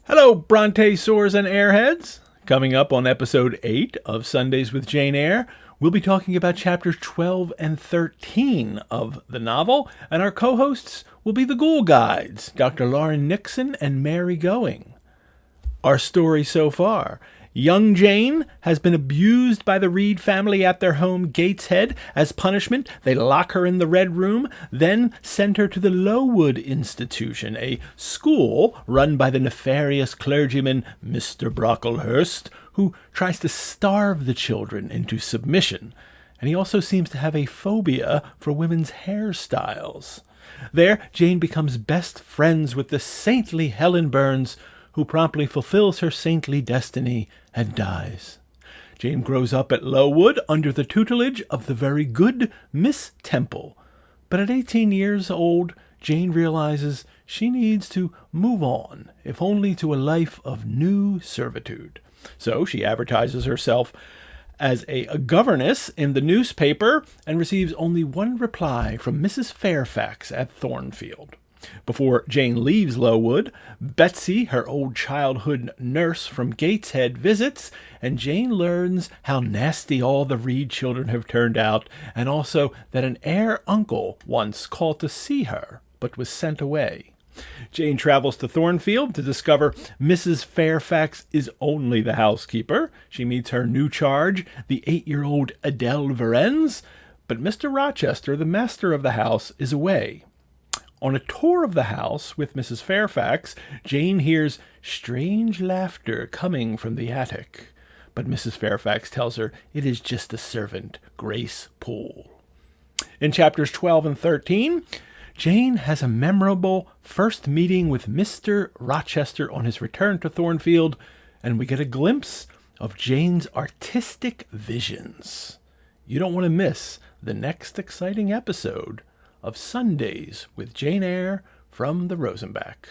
Hello, Bronte-saurs and Eyre-Heads. Coming up on episode 8 of Sundays with Jane Eyre, we'll be talking about chapters 12 and 13 of the novel, and our co-hosts will be the Ghoul Guides, Dr. Lauren Nixon and Mary Going. Our story so far: young Jane has been abused by the Reed family at their home Gateshead. As punishment, they lock her in the Red Room, then send her to the Lowood Institution, a school run by the nefarious clergyman Mr. Brocklehurst, who tries to starve the children into submission. And he also seems to have a phobia for women's hairstyles. There, Jane becomes best friends with the saintly Helen Burns, who promptly fulfills her saintly destiny and dies. Jane grows up at Lowood under the tutelage of the very good Miss Temple. But at 18 years old, Jane realizes she needs to move on, if only to a life of new servitude. So she advertises herself as a governess in the newspaper and receives only one reply from Mrs. Fairfax at Thornfield. Before Jane leaves Lowood, Betsy, her old childhood nurse from Gateshead, visits, and Jane learns how nasty all the Reed children have turned out, and also that an Eyre uncle once called to see her, but was sent away. Jane travels to Thornfield to discover Mrs. Fairfax is only the housekeeper. She meets her new charge, the 8-year-old Adele Varennes, but Mr. Rochester, the master of the house, is away. On a tour of the house with Mrs. Fairfax, Jane hears strange laughter coming from the attic. But Mrs. Fairfax tells her it is just the servant, Grace Poole. In chapters 12 and 13, Jane has a memorable first meeting with Mr. Rochester on his return to Thornfield, and we get a glimpse of Jane's artistic visions. You don't want to miss the next exciting episode of Sundays with Jane Eyre from the Rosenbach.